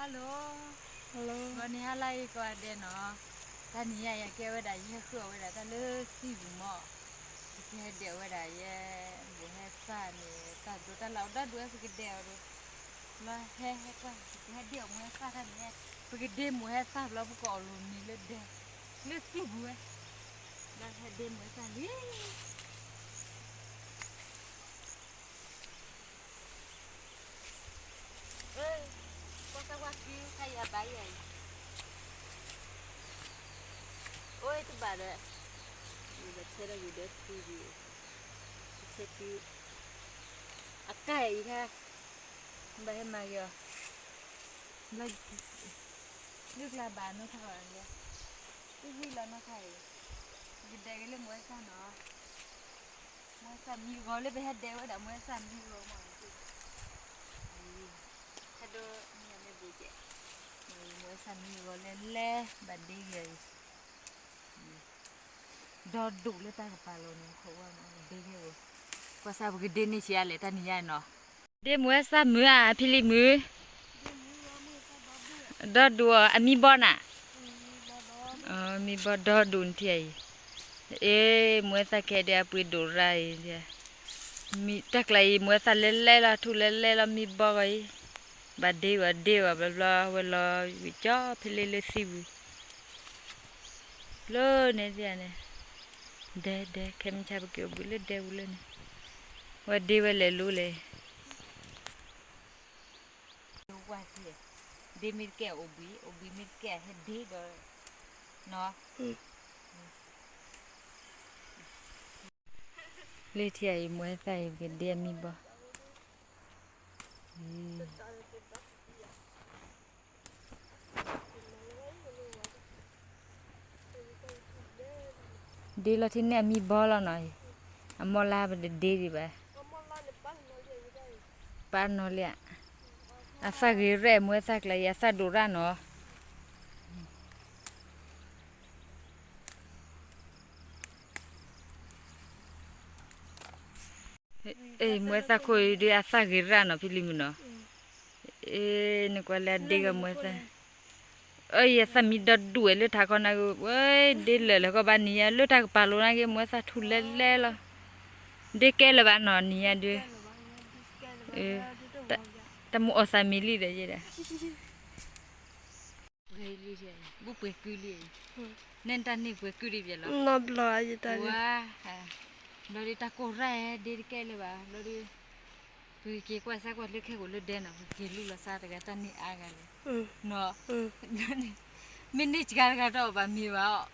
ลโหลฮัลโหลวันนี้อะไรก็เด่นเนาะท่านนี้อยากแก้ว่าได้ยังคือว่าได้ท่านเลิกสิบุหม้อแค่เดียวว่าได้ยังบุให้ฟ้านี่ฟ้าดูแต่เราได้ด้วยสักเดียวดูแล้วให้กว่าให้เดียวมือฟ้าท่านนี้สักเดียวมือให้ฟ้าแล้วพวกเอาลงนี่เลือดเดียวเลือดสิบุแล้วให้เดียวมือฟ้านี่Kaya bayay. Oh, itu bada. Ini cara video TV. Ceti. Akai ha. Bahe magyo. Lag. Nước là bà nó thở rồi. Cái gì là nó thầy. Cái đây cái lên muối sa nó. Muối sa mi gói lên hết đeo đã muối sa mi gói mà. Hello, ni ane buje. Muối sa mi gói lên le, bà đi rồi. Đo đủ lên tay của bà luôn, khổ quá mà đi rồi. Qua sao cái đêm này chia lại ta nhỉ nó. Đêm muối sa mưa à, pili mưa. Đo đùa, à mi bon à? Mi bon đo đun thiệt. Ê, muối sa kia đi bui đổ ra vậy. Mi chắc là muối sa lele là thu lele là mi bon ấy. Bà đi bla bla vì cho pili le siu. Lơ này gì này. Đe kem chả bao giờ bule đe bule này. Và đi về lề lú lề. Qua kìa. Đi mít kẹo obi mít kẹo hết đi rồi. Nó. Lê thì ai mới phải cái đe mi bò. Đi là thế này mi bò là nói. Amola bade đi đi ba. Pan nó lẹ. Asa cái rẻ mua sạc là asa đồ ra nó. Ê mua sạc khôi đi asa cái ra nó phi lim nó. Ê nó qua lẹ đi cái mua sạc. Ơi asa mi đợt đuổi lướt thà con này. Ơi đi lẹ có bạn nia lướt thà pa luôn cái mua sạc thu lẹ lẹ lo. Đi cái là bạn nó nia đi. Ta mua asa mili đấy vậy đó. Bố bê cư li nên ta nè bê cư đi vậy lo nó bla gì ta wow rồi đi ta cố ra đi cái là bà rồi đi cứ kia qua xa qua lấy cái của lấy đen à kia lúc là xa cái ta nè à cái nó mình đi cái đó bà mi vào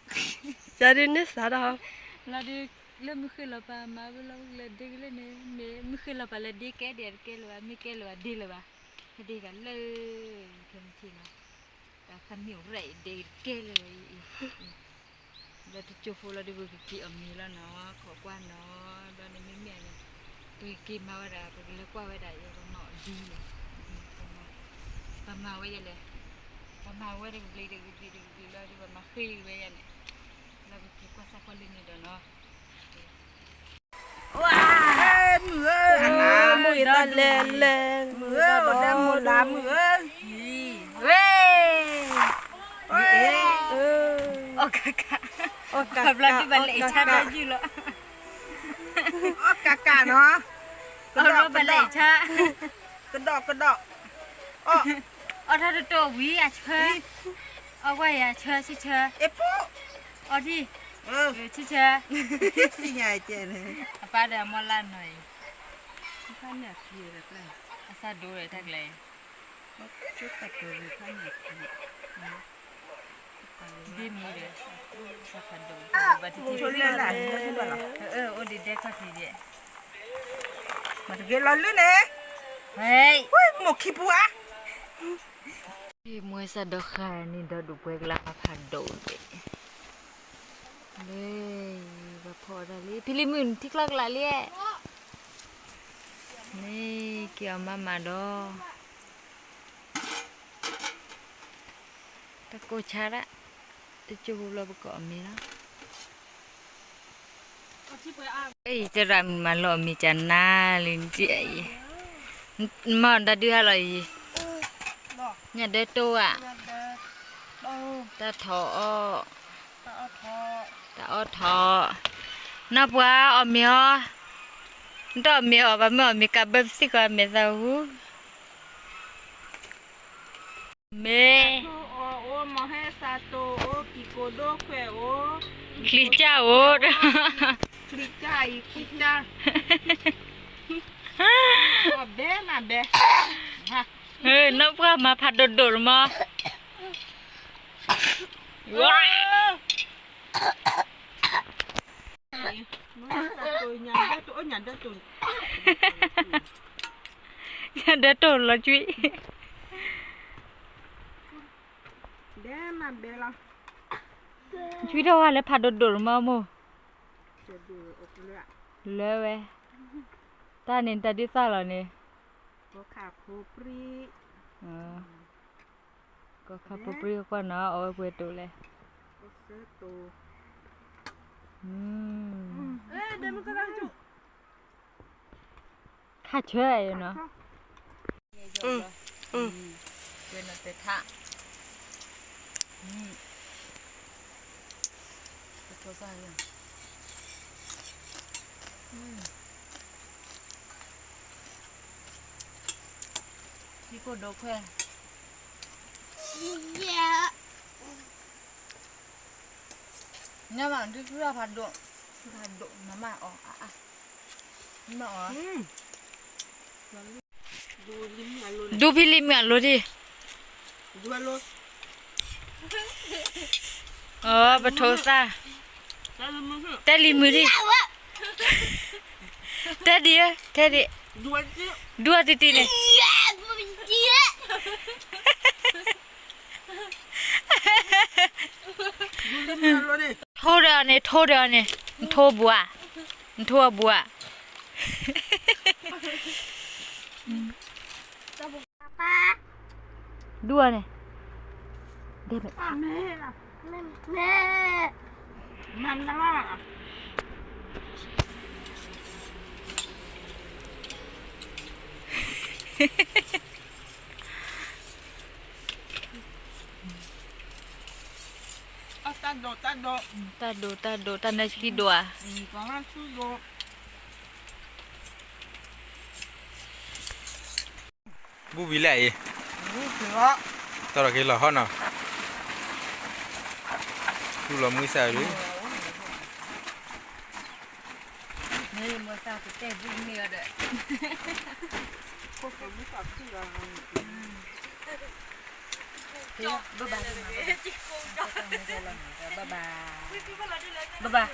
gia đình nè sao đó là đi lên mới khơi là bà mà bây giờ lên đi lên nè mới khơi là bà lên đi cái đèn cái là mi cái là đi là bà đi cái lơ cái gì nào khăn nhiều rậy để kêเลยเราจะจูฟูเราดูวิธีอมีแล้วเนาะขอว่าเนาะตอนนี้ไม่เมียเนี่ยไปกินมาว่าได้ไปเลือกว่าไว้ได้ยังประมาณดีเลยประมาณไว้ยังเลยประมาณไว้ได้เลยได้แล้วที่ประมาณคุยไว้ยังเนี่ยเราไปกินกว่าสักคนเลยเนี่ยเนาะว้ามือมือตาเล่นเล่นมือดำมือดำมือเว้โอ้กะบลัดที่บันเลยชาได้อยู่แล้วกะเนาะเอาเราบันเลยชากระดอกเอาถ้าตัววิอ่ะเชอเอาไว้อ่ะเชอชิเชอเอปุ๊เอาที่ชิเชอสิใหญ่เจเลยป้าเดี๋ยวมาล้านหน่อยข้าเนี่ยขี้แล้วก็อาซาดูเลยทักเลยชุดตะเกียบข้าเนี่ยขี้ดีมีเลยสักพันดูบัดที่ชุดเล่นอะไรชุดอะไรโอ้ดีเด็กก็ทีเดียมาถึงเราลื่นเลยเฮ้ยหมกขี้ปัวมวยสะดอกขานี่ดอดูเวกลาพันโดนเลยแบบพอได้เลยพิลิมุนที่กลักละเลยนี่เกี่ยวมาดอตะโกชาระจะจูบเราประกอบมีนะเอ้ยจะรำมาหล่อมีจันนาลินจีไอมันได้ดื้ออะไร nhà đê tô à โอ้ ta thọ ตาเอาทอ ta ở thọ nó quá ở miêu đó miêu ở mà miêu cả bếp xí qua miêu sao hú mê โอ้โอ้มอเฮซาโตโอ้กิโกโดเควโอ้ khí cha ố คลิกจ้าอีกคลิกจ้าเบ้มาเบ้ฮะ ừ nó quá mà phạt đột đột mà wow ตัวยันได้ตัวยันได้ตัว nhà đê tô là chuyện เบ้มาเบ้ละ chuyện đâu là phạt đột đột mà mô จะดูอกเลือด lỡ về ta nên ta đi sao rồi nè ก็ขาโคปรี có khắp bố bố qua nó ở quê tụ lên ก็เสื้อตัว ừ เดี๋ยวมันก็ได้จุ khá chơi nó ừ quên nó tới thạ cái sao vậy đi cô đồ khoe nhưng mà đi ra phạt độ nó mà màดูลิ้มงานลุ้น ดูพี่ลิมอ่ะรู้ดิ ดูลุ้น ปะโทซะ แต่ลิ้มมือ แต่ลิมือดิแต่ดิดูจิ ดูติเนี่ย ดูลิ้มงานลุ้นดิ โทเดียวเนี่ยโทบัวดูเนี่ยเด็ด แม่มันนะล่ะตาโดตาในสกีดัว ก็งั้นสู้โดบูวิเลย นี่คือละ ตลอดกี่หล่อฮอนอ่ะดูหล่อมือใส่เลย นี่มันซาเต้บุ้งเนื้อเด้อ พวกเขาไม่ตัดที่เรา บ๊ายบายบ๊ายบาย